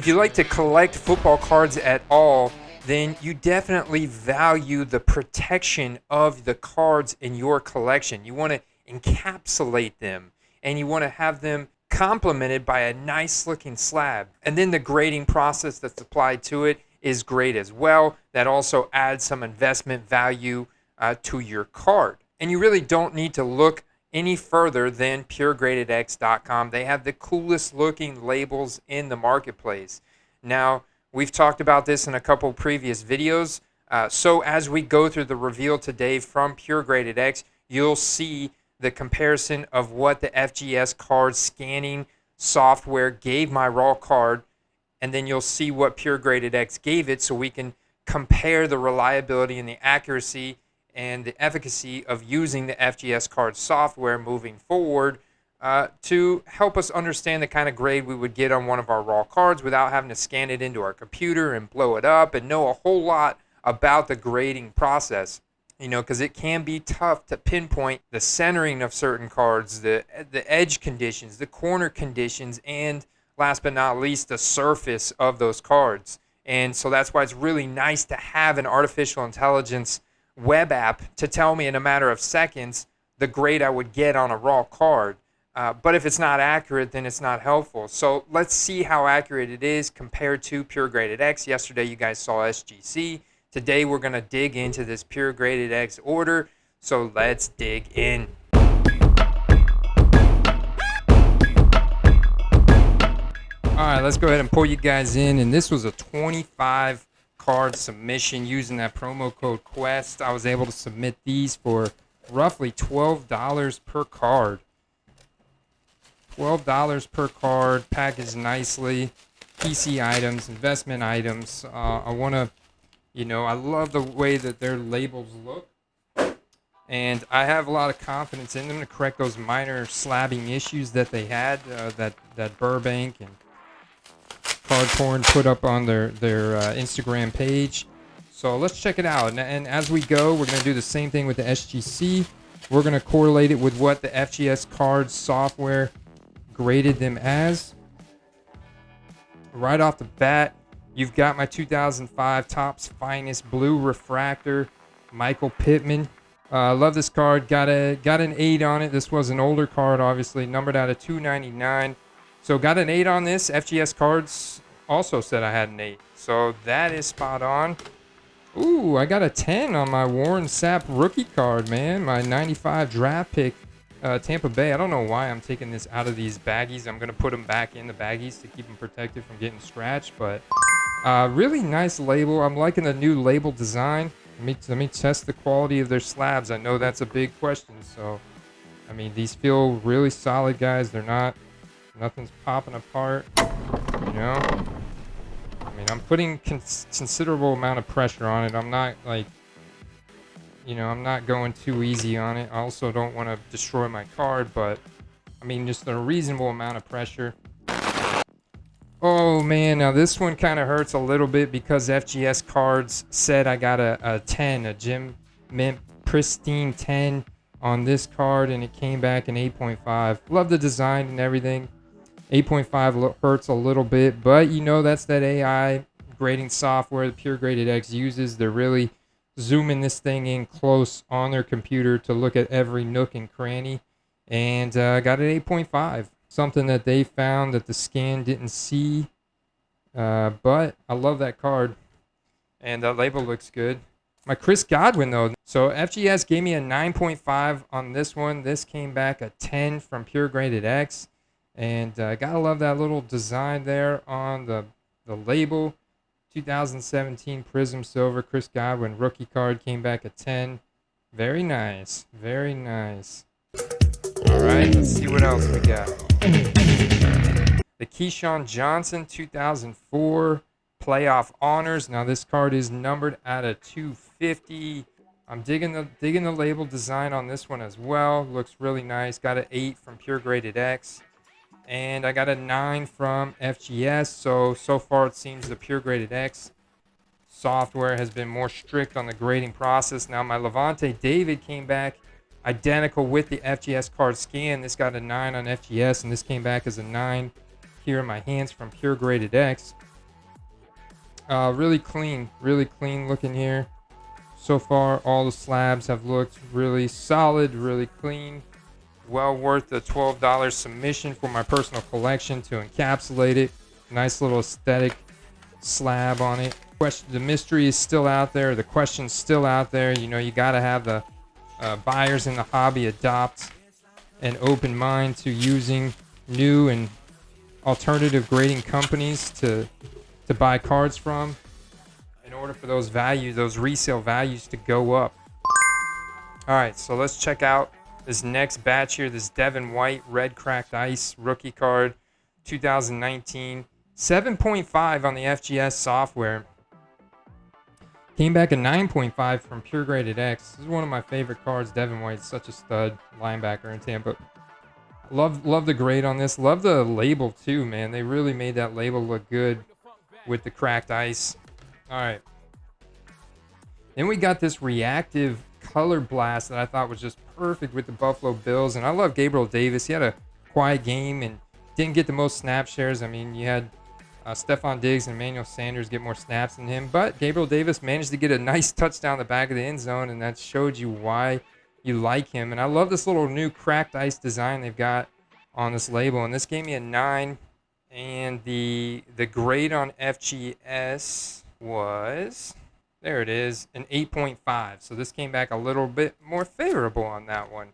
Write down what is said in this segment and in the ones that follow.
If you like to collect football cards at all, then you definitely value the protection of the cards in your collection. You want to encapsulate them, and you want to have them complemented by a nice looking slab. And then the grading process that's applied to it is great as well. That also adds some investment value to your card. And you really don't need to look any further than puregradedx.com. They have the coolest looking labels in the marketplace. Now, we've talked about this in a couple previous videos. So as we go through the reveal today from PureGradedX, you'll see the comparison of what the FGS card scanning software gave my raw card, and then you'll see what PureGradedX gave it, so we can compare the reliability and the accuracy and the efficacy of using the FGS card software moving forward to help us understand the kind of grade we would get on one of our raw cards without having to scan it into our computer and blow it up and know a whole lot about the grading process. You know, because it can be tough to pinpoint the centering of certain cards, the edge conditions, the corner conditions, and last but not least, the surface of those cards. And so that's why it's really nice to have an artificial intelligence web app to tell me in a matter of seconds the grade I would get on a raw card. But if it's not accurate, then it's not helpful. So let's see how accurate it is compared to PureGradedX. Yesterday you guys saw SGC. Today we're going to dig into this PureGradedX order, so let's dig in. Alright, let's go ahead and pull you guys in, and this was a 25 card submission using that promo code QUEST. I was able to submit these for roughly $12 per card. $12 per card, packaged nicely, PC items, investment items. I want to I love the way that their labels look, and I have a lot of confidence in them to correct those minor slabbing issues that they had, that Burbank and Card Porn put up on their Instagram page. So let's check it out. And as we go, we're going to do the same thing with the SGC. We're going to correlate it with what the FGS cards software graded them as. Right off the bat, you've got my 2005 Topps Finest Blue Refractor, Michael Pittman. Love this card. Got an 8 on it. This was an older card, obviously, numbered out of 299. So got an 8 on this. FGS Cards also said I had an 8. So that is spot on. Ooh, I got a 10 on my Warren Sapp rookie card, man. My 95 draft pick, Tampa Bay. I don't know why I'm taking this out of these baggies. I'm going to put them back in the baggies to keep them protected from getting scratched, but... really nice label. I'm liking the new label design. Let me test the quality of their slabs. I know that's a big question. So, I mean, these feel really solid, guys. Nothing's popping apart. You know? I mean, I'm putting considerable amount of pressure on it. I'm not I'm not going too easy on it. I also don't want to destroy my card, but I mean, just a reasonable amount of pressure. Oh man, now this one kind of hurts a little bit because FGS Cards said I got a 10, a Gem Mint Pristine 10 on this card, and it came back an 8.5. Love the design and everything. 8.5 hurts a little bit, but that's that AI grading software that PureGradedX uses. They're really zooming this thing in close on their computer to look at every nook and cranny, and got an 8.5. Something that they found that the scan didn't see, but I love that card, and that label looks good. My Chris Godwin, though, so FGS gave me a 9.5 on this one. This came back a 10 from PureGradedX, and gotta love that little design there on the label. 2017 Prism Silver Chris Godwin rookie card came back a 10. Very nice, very nice. All right, let's see what else we got. The Keyshawn Johnson 2004 Playoff Honors. Now this card is numbered out of 250. I'm digging the label design on this one as well. Looks really nice. Got an 8 from PureGradedX, and I got a 9 from FGS. So far it seems the PureGradedX software has been more strict on the grading process. Now my Levante David came back identical with the FGS card scan. This got a 9 on FGS, and this came back as a 9 here in my hands from PureGradedX. Really clean looking here. So far, all the slabs have looked really solid, really clean. Well worth the $12 submission for my personal collection to encapsulate it. Nice little aesthetic slab on it. The mystery is still out there. The question's still out there. You know, you got to have the buyers in the hobby adopt an open mind to using new and alternative grading companies to buy cards from in order for those values, those resale values to go up. All right, so let's check out this next batch here, this Devin White Red Cracked Ice rookie card, 2019. 7.5 on the FGS software. Came back a 9.5 from Pure Graded X. This is one of my favorite cards. Devin White's such a stud linebacker in Tampa. Love the grade on this. Love the label too, man. They really made that label look good with the cracked ice. All right. Then we got this reactive color blast that I thought was just perfect with the Buffalo Bills. And I love Gabriel Davis. He had a quiet game and didn't get the most snap shares. I mean, you had Stephon Diggs and Emmanuel Sanders get more snaps than him. But Gabriel Davis managed to get a nice touchdown the back of the end zone. And that showed you why you like him. And I love this little new cracked ice design they've got on this label. And this gave me a 9. And the grade on FGS was, there it is, an 8.5. So this came back a little bit more favorable on that one.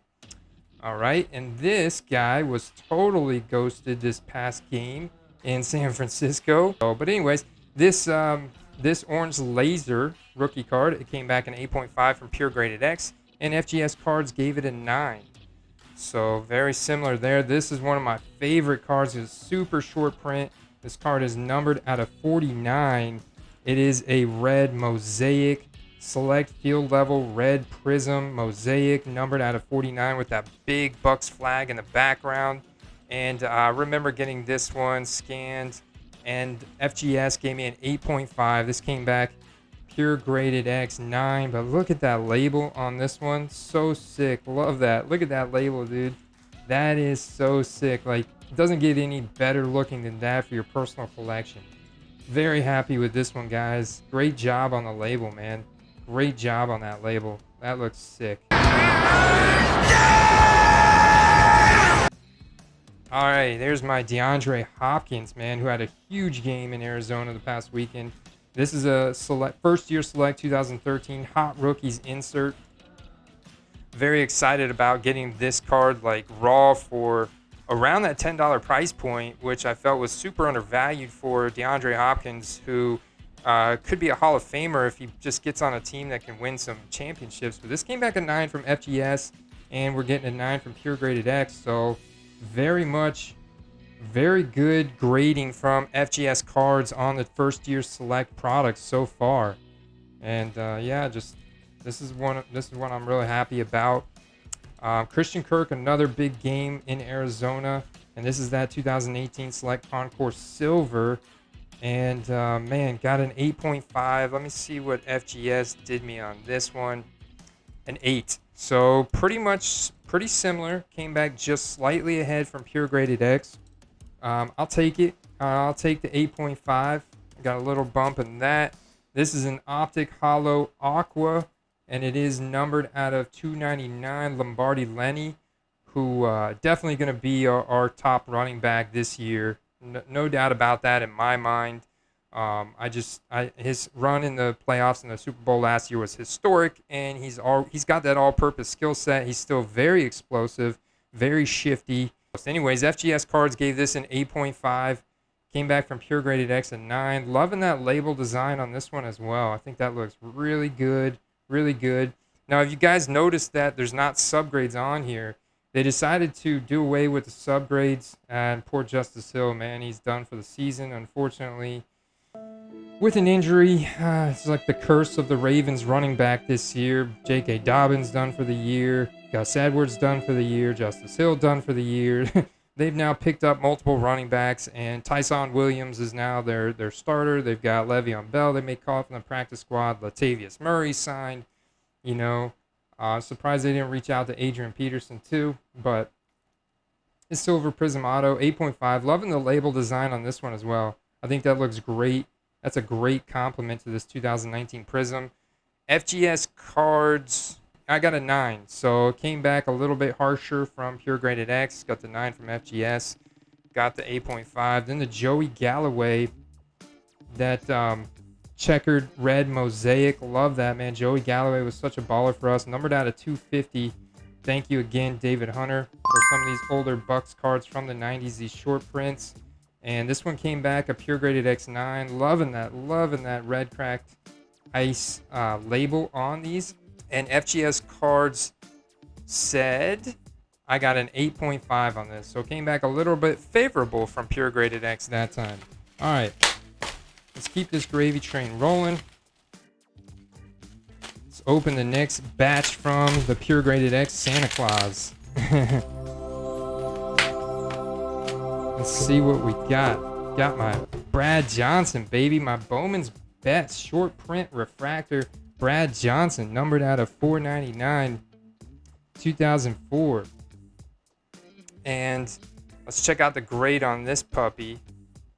All right, and this guy was totally ghosted this past game in San Francisco. But anyways, this orange laser rookie card, it came back an 8.5 from Pure Graded X, and FGS Cards gave it a 9. So very similar there. This is one of my favorite cards. It's super short print. This card is numbered out of 49. It is a red mosaic select field level red prism mosaic numbered out of 49 with that big Bucks flag in the background. And I remember getting this one scanned, and FGS gave me an 8.5. This came back Pure Graded X 9, but look at that label on this one. So sick. Love that. Look at that label, dude. That is so sick. Like, it doesn't get any better looking than that for your personal collection. Very happy with this one, guys. Great job on the label, man. Great job on that label. That looks sick. All right, there's my Deandre Hopkins, man, who had a huge game in Arizona the past weekend. This is a first-year select 2013 Hot Rookies insert. Very excited about getting this card like raw for around that $10 price point, which I felt was super undervalued for Deandre Hopkins, who could be a Hall of Famer if he just gets on a team that can win some championships. But this came back a 9 from FGS, and we're getting a 9 from Pure Graded X. So very good grading from FGS Cards on the first-year select products so far. And yeah, just this is one I'm really happy about. Christian Kirk, another big game in Arizona, and this is that 2018 Select Concourse Silver. And man, got an 8.5. Let me see what FGS did me on this one. An 8. So pretty similar. Came back just slightly ahead from Pure Graded X. I'll take it. I'll take the 8.5. Got a little bump in that. This is an Optic Hollow Aqua, and it is numbered out of 299 Lombardi Lenny, who definitely going to be our top running back this year. No doubt about that in my mind. His run in the playoffs in the Super Bowl last year was historic, and he's got that all-purpose skill set. He's still very explosive, very shifty. Anyways, FGS Cards gave this an 8.5. Came back from Pure Graded X at 9. Loving that label design on this one as well. I think that looks really good, really good. Now, if you guys noticed that there's not subgrades on here, they decided to do away with the subgrades, and poor Justice Hill, man, he's done for the season, unfortunately. With an injury, it's like the curse of the Ravens running back this year. J.K. Dobbins done for the year. Gus Edwards done for the year. Justice Hill done for the year. They've now picked up multiple running backs, and Tyson Williams is now their starter. They've got Le'Veon Bell they may call from the practice squad. Latavius Murray signed. You know, surprised they didn't reach out to Adrian Peterson too, but it's Silver Prism Auto, 8.5. Loving the label design on this one as well. I think that looks great. That's a great compliment to this 2019 Prism. FGS cards, I got a 9. So it came back a little bit harsher from Pure Graded X. Got the 9 from FGS. Got the 8.5. Then the Joey Galloway, that checkered red mosaic. Love that, man. Joey Galloway was such a baller for us. Numbered out of 250. Thank you again, David Hunter, for some of these older Bucks cards from the 90s, these short prints. And this one came back a Pure Graded X9. Loving that red cracked ice label on these. And FGS cards said I got an 8.5 on this. So it came back a little bit favorable from Pure Graded X that time. All right. Let's keep this gravy train rolling. Let's open the next batch from the Pure Graded X Santa Claus. Let's see what we got. Got my Brad Johnson, baby. My Bowman's Best short print refractor. Brad Johnson, numbered out of 499, 2004. And let's check out the grade on this puppy.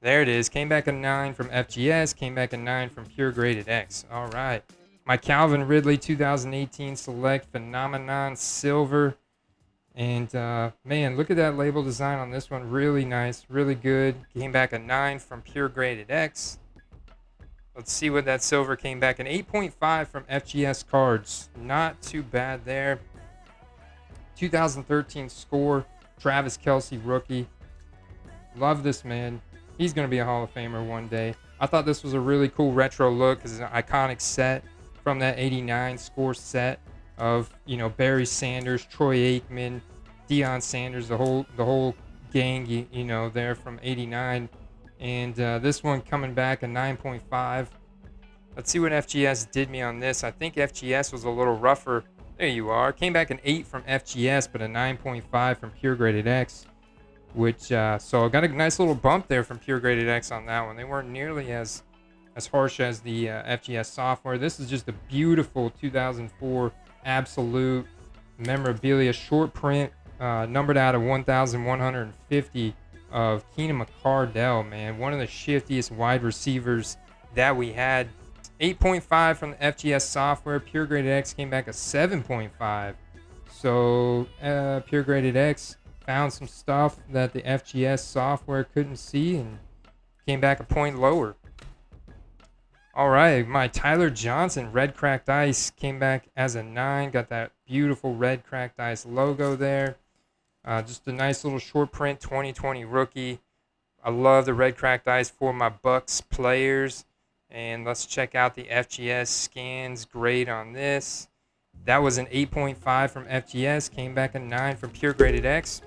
There it is. Came back a 9 from FGS. Came back a 9 from Pure Graded X. All right. My Calvin Ridley 2018 Select Phenomenon Silver. And, man, look at that label design on this one. Really nice. Really good. Came back a 9 from Pure Graded X. Let's see what that silver came back. An 8.5 from FGS Cards. Not too bad there. 2013 score. Travis Kelce rookie. Love this man. He's going to be a Hall of Famer one day. I thought this was a really cool retro look because it's an iconic set from that 89 score set of, you know, Barry Sanders, Troy Aikman, Deion Sanders, the whole gang, you know, there from 89. And this one coming back a 9.5. Let's see what FGS did me on this. I think FGS was a little rougher. There you are. Came back an 8 from FGS, but a 9.5 from Pure Graded X. Which, so I got a nice little bump there from Pure Graded X on that one. They weren't nearly as harsh as the FGS software. This is just a beautiful 2004 absolute memorabilia short print, numbered out of 1,150 of Keenan McCardell, man. One of the shiftiest wide receivers that we had. 8.5 from the FGS software. Pure Graded X came back a 7.5. So Pure Graded X found some stuff that the FGS software couldn't see and came back a point lower. All right, my Tyler Johnson red cracked ice came back as a 9. Got that beautiful red cracked ice logo there. Just a nice little short print 2020 rookie. I love the red cracked ice for my Bucks players. And let's check out the FGS scans grade on this. That was an 8.5 from FGS. Came back a 9 from Pure Graded X.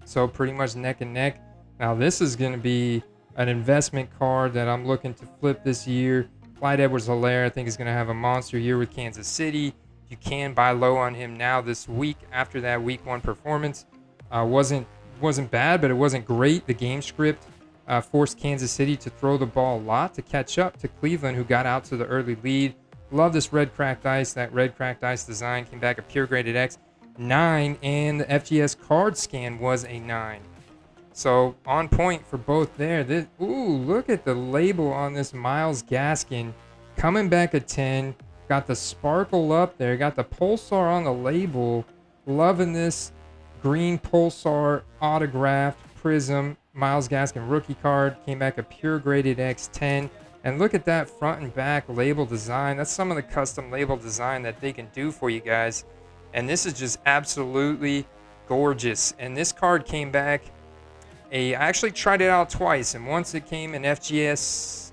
So pretty much neck and neck. Now this is going to be an investment card that I'm looking to flip this year. Clyde Edwards-Helaire, I think, is going to have a monster year with Kansas City. You can buy low on him now this week after that week 1 performance. Wasn't bad, but it wasn't great. The game script forced Kansas City to throw the ball a lot to catch up to Cleveland, who got out to the early lead. Love this red cracked ice. That red cracked ice design came back a Pure Graded X 9, and the FGS card scan was a 9. So on point for both there. Ooh, look at the label on this Myles Gaskin. Coming back a 10. Got the sparkle up there. Got the Pulsar on the label. Loving this green Pulsar autographed Prism Myles Gaskin rookie card. Came back a Pure Graded X10. And look at that front and back label design. That's some of the custom label design that they can do for you guys. And this is just absolutely gorgeous. And this card came back. I actually tried it out twice. And once it came in FGS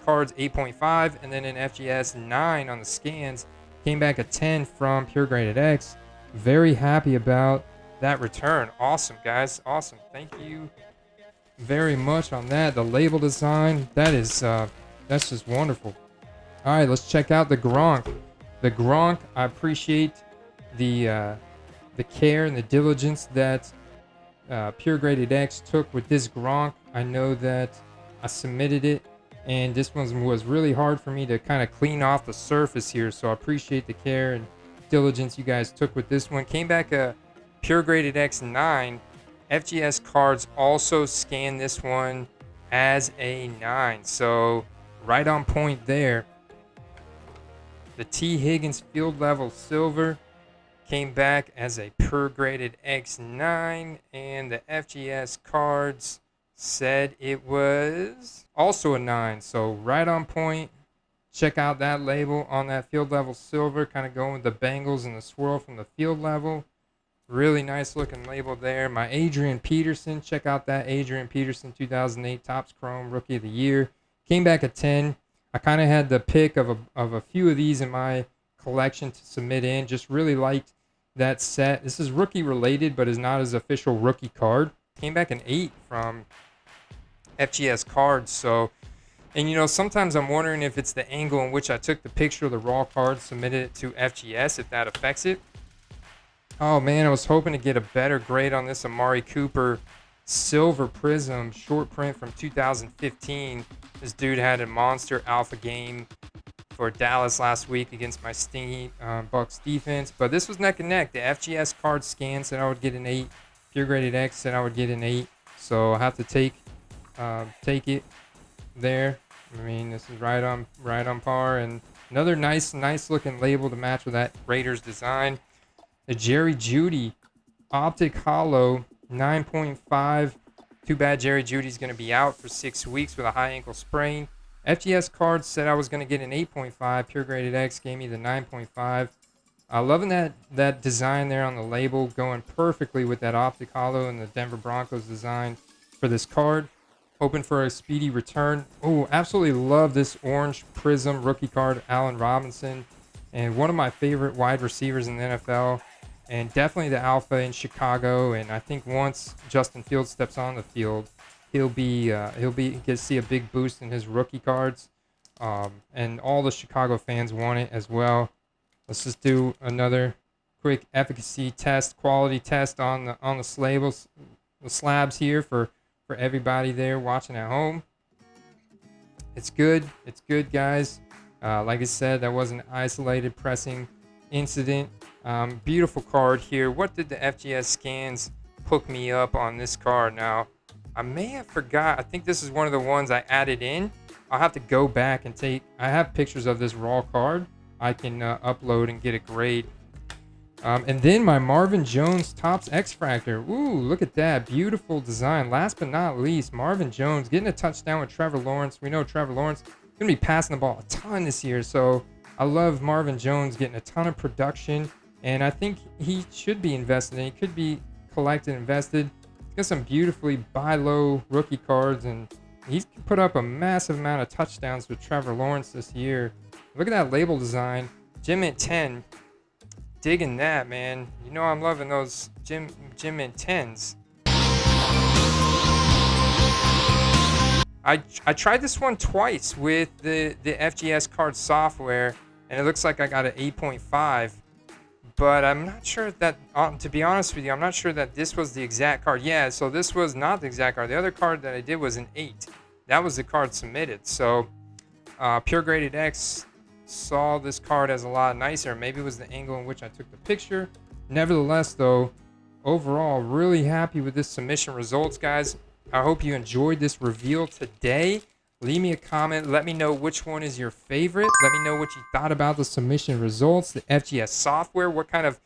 cards 8.5 and then in FGS 9 on the scans. Came back a 10 from Pure Graded X. Very happy about that return. Awesome, guys. Awesome. Thank you very much on that. The label design, that's just wonderful. All right, let's check out the Gronk. The Gronk, I appreciate the care and the diligence that Pure Graded X took with this Gronk. I know that I submitted it, and this one was really hard for me to kind of clean off the surface here, so I appreciate the care and diligence you guys took with this one. Came back a Pure Graded X9. FGS cards also scanned this one as a 9. So right on point there. The T. Higgins field level silver came back as a per graded X9, and the FGS cards said it was also a 9. So right on point. Check out that label on that field level silver, kind of going with the bangles and the swirl from the field level. Really nice looking label there. My Adrian Peterson, check out that Adrian Peterson 2008 Topps Chrome Rookie of the Year. Came back at 10. I kind of had the pick of a few of these in my collection to submit in. Just really liked that set. This is rookie related, but is not his official rookie card. Came back an 8 from FGS cards. So, and you know, sometimes I'm wondering if it's the angle in which I took the picture of the raw card, submitted it to FGS, if that affects it. Oh man, I was hoping to get a better grade on this Amari Cooper silver prism short print from 2015. This dude had a monster alpha game for Dallas last week against my stingy Bucks defense. But this was neck and neck. The FGS card scan said I would get an 8. Pure graded X said I would get an 8. So I have to take it there. I mean, this is right on par. And another nice looking label to match with that Raiders design. The Jerry Jeudy Optic Hollow 9.5. Too bad Jerry Judy's going to be out for 6 weeks with a high ankle sprain. FGS cards said I was going to get an 8.5. Pure graded X gave me the 9.5. Loving that design there on the label, going perfectly with that Optic Hollow and the Denver Broncos design for this card. Hoping for a speedy return. Oh, absolutely love this orange Prism rookie card, Allen Robinson, and one of my favorite wide receivers in the NFL. And definitely the alpha in Chicago. And I think once Justin Fields steps on the field, he'll get to see a big boost in his rookie cards. And all the Chicago fans want it as well. Let's just do another quick efficacy test, quality test on the slabs here for everybody there watching at home. It's good, guys. Like I said, that was an isolated pressing incident. Beautiful card here. What did the FGS scans hook me up on this card? Now, I may have forgot. I think this is one of the ones I added in. I'll have to go back and I have pictures of this raw card I can upload and get a grade. And then my Marvin Jones Topps X-Fractor. Ooh, look at that. Beautiful design. Last but not least, Marvin Jones getting a touchdown with Trevor Lawrence. We know Trevor Lawrence is going to be passing the ball a ton this year. So I love Marvin Jones getting a ton of production. And I think he should be invested in. He could be collected, invested. He's got some beautifully buy low rookie cards. And he's put up a massive amount of touchdowns with Trevor Lawrence this year. Look at that label design. Gym at 10. Digging that, man. You know I'm loving those Gym Mint 10s. I tried this one twice with the FGS card software, and it looks like I got an 8.5. But I'm not sure that, to be honest with you, I'm not sure that this was the exact card. Yeah, so this was not the exact card. The other card that I did was an 8. That was the card submitted. So Pure Graded X saw this card as a lot nicer. Maybe it was the angle in which I took the picture. Nevertheless, though, overall, really happy with this submission results, guys. I hope you enjoyed this reveal today. Leave me a comment. Let me know which one is your favorite. Let me know what you thought about the submission results, the FGS software. What kind of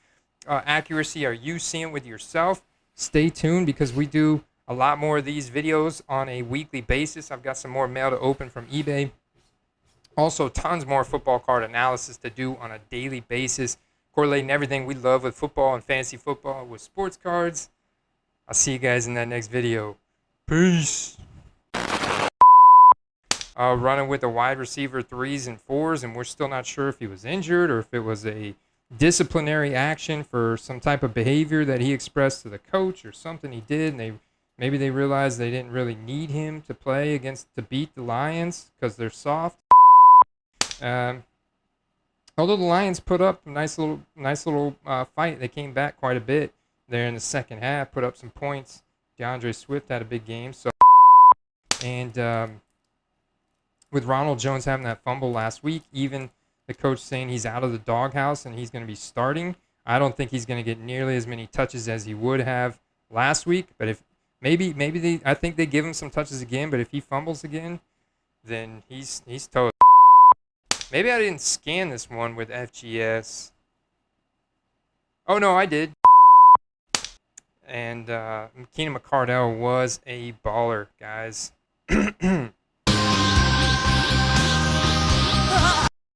accuracy are you seeing with yourself? Stay tuned because we do a lot more of these videos on a weekly basis. I've got some more mail to open from eBay. Also, tons more football card analysis to do on a daily basis. Correlating everything we love with football and fantasy football with sports cards. I'll see you guys in that next video. Peace. Running with the wide receiver 3s and 4s, and we're still not sure if he was injured or if it was a disciplinary action for some type of behavior that he expressed to the coach or something he did, and maybe they realized they didn't really need him to play to beat the Lions because they're soft. Although the Lions put up a nice little fight, they came back quite a bit there in the second half, put up some points. Deandre Swift had a big game, and with Ronald Jones having that fumble last week, even the coach saying he's out of the doghouse and he's going to be starting, I don't think he's going to get nearly as many touches as he would have last week. But Maybe I think they give him some touches again, but if he fumbles again, then he's toast. Maybe I didn't scan this one with FGS. Oh no, I did. And Keenan McCardell was a baller, guys.